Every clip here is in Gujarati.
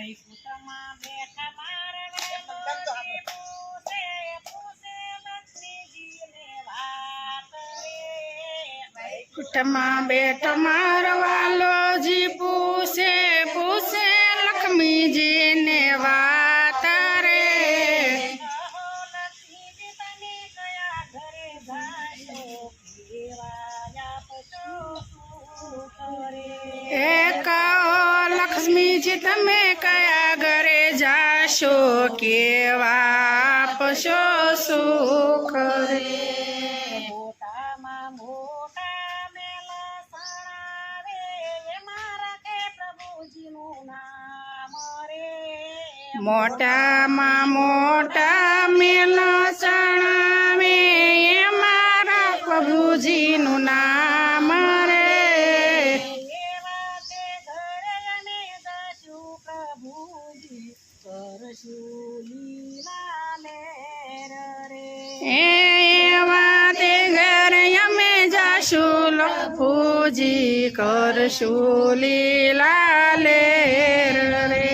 વૈકુંઠમાં બેઠા મારવાલો પૂછે પૂછે લક્ષ્મીજીને વાત રે કુટમાં બેઠો મારવાલો જી પૂછે પૂછે લક્ષ્મીજીને વાત રે લક્ષ્મીજી તમે કયા ઘરે જાશો કેવાયા પશો સુખ રે એ કહો લક્ષ્મીજી તમે કયા ઘરે જાશો કેવા આપશો સુખ રે મોટામાં મોટા મેલસણા રે મારા કે પ્રભુજીનું નામ રે મોટામાં મોટા મેલ ચણાવે એ મારા પ્રભુજીનું નામ રે એવા તે ઘરે અમે જશું પ્રભુજી કરશું લીલા લેર રે એવા તે ઘર અમે જાશું લખુજી કરશું લીલા લેર રે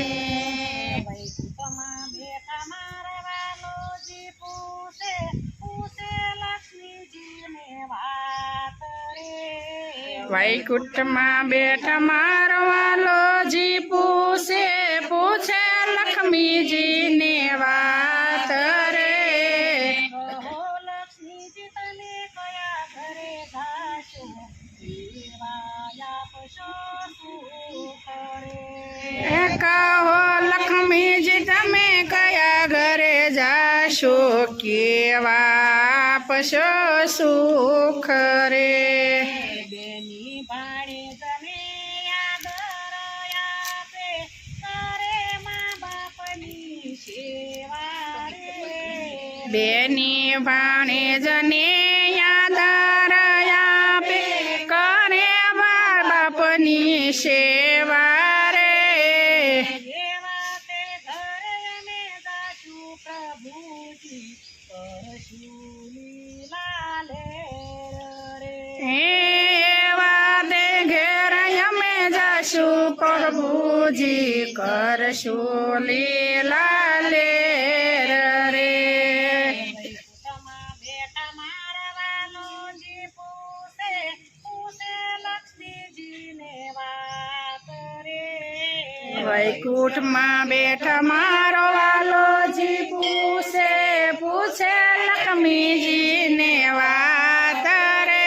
વૈકુંઠમાં બેઠા મારવાલોજી પૂછે પૂછે લક્ષ્મીજીને વાત રે વૈકુંઠમાં બેઠા મારવાલો જી પૂછે પૂછે લક્ષ્મીજીને વાત રે કહો લક્ષ્મીજી તમે કયા ઘરે જાશો કેવાયા પશો સુખ રે એ કહો લક્ષ્મીજી તમે કયા ઘરે જાશો કેવા આપશો સુખ રે બેની ભાણે તને આદર આપે કરે મા બાપની સેવા રે બેની ભાણે જને યાદર આપે કરે મા બાપની સેવા રે એવા તે ઘરે અમે જાશું પ્રભુજી કરશું લીલા લેર રે એવા તે ઘેર અમે જાશું પ્રભુજી કરશું લીલા લેર રે વૈકુંઠમાં બેઠા મારવાલોજી પૂછે પૂછે લક્ષ્મીજીને વાત રે વૈકુંઠમાં બેઠા મારો વાલોજી પૂછે પૂછે લક્ષ્મીજીને વાત રે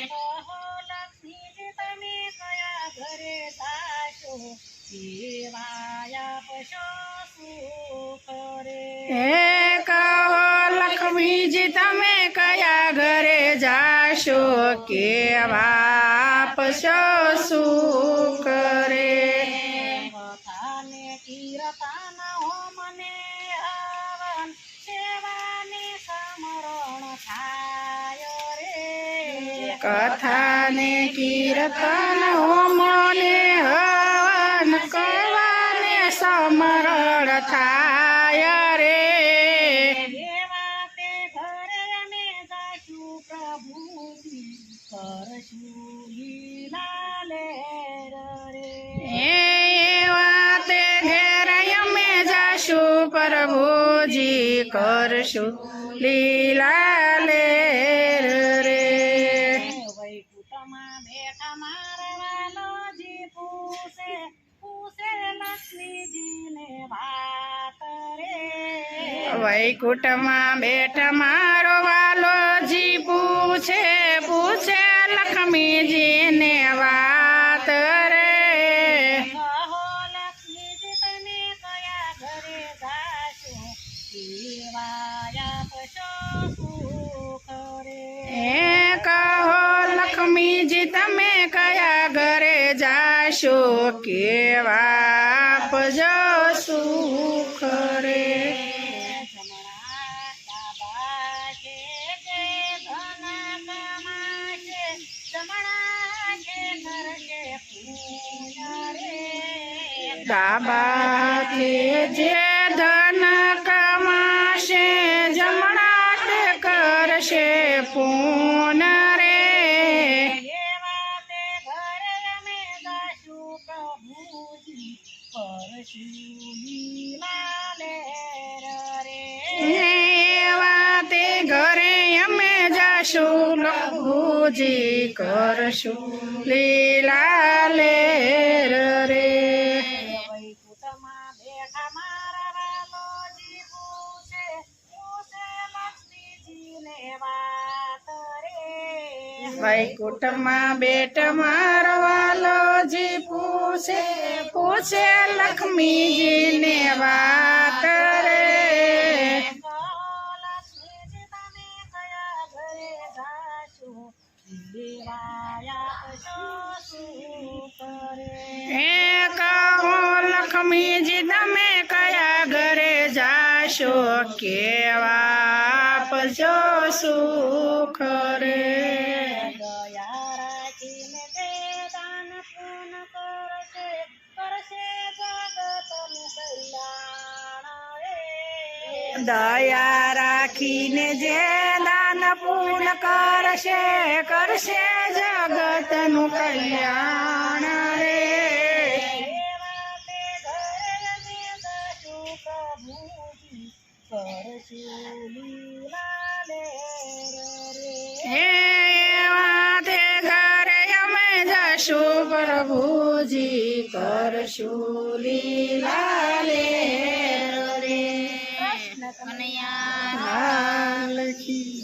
કહો લક્ષ્મીજી તમે કયા ઘરે જાશો કેવાયા પશો સુખ રે હે કહો લક્ષ્મીજી તમે કયા ઘરે જાશો કેવા આપશો સુખ રે કથાને કીર્તન હોમને હવન સેવાને સમરણ થાય રે કથાને કીર્તન હોમને હવન કરવાને સમરણ થાય રે એવા તે ઘરે અમે જાશું પ્રભુજી કરશું લીલા લેર રે એવા તે ઘેર અમે જાશું પ્રભુજી કરશું લીલા લેર રે વૈકુંઠમાં બેઠા મારવાલોજી પૂછે પૂછે લક્ષ્મીજીને વાત રે વૈકુંઠમાં બેઠા મારો વાલોજી પૂછે પૂછે લક્ષ્મીજીને વાત રે કહો લક્ષ્મીજી તમે કયા ઘરે જાશો કેવાયા પશો સુખ રે એ કહો લક્ષ્મીજી તમે કયા ઘરે જાશો કેવા આપજો સુખ રે જમણા બાબા કે જે ધન કમાશે જમણા કે ઘર કે પૂજા રે બાબાથી જે ધન કમાશે જમણા તે કરશે પૂન રે એવા તે ઘરે અમે જાશું પ્રભુજી પર કરશું લીલા લેર રે એવા તે ઘરે અમે જાશું પ્રભુજી કરશું લીલા લેર રે વૈકુંઠમાં બેઠા મારા વાલોજી પૂછે પૂછે લક્ષ્મીજીને વાત રે વૈકુંઠમાં બેટ મારવાલોજી પૂછે પૂછે લક્ષ્મીજીને વાત રે લક્ષ્મીજી તમે કયા ઘરે જાશો દેવાયા તો શું કરે હે કહો લક્ષ્મીજી તમે કયા ઘરે જાશો કેવા આપજો સુખ રે દયા રાખીને તે દાન પૂર્ણ કરશે કરશે જગતનું કલ્યાણ રે દયા રાખીને જે દાન પૂર્ણ કરશે કરશે જગતનું કલ્યાણ રે એવા તે ઘરે અમે જશું પ્રભુજી કરશું લીલા લેર રે હે એવા તે ઘરે અમે જશું પ્રભુજી કરશું લીલા લેર રે કૃષ્ણ કનૈયા લાલ કી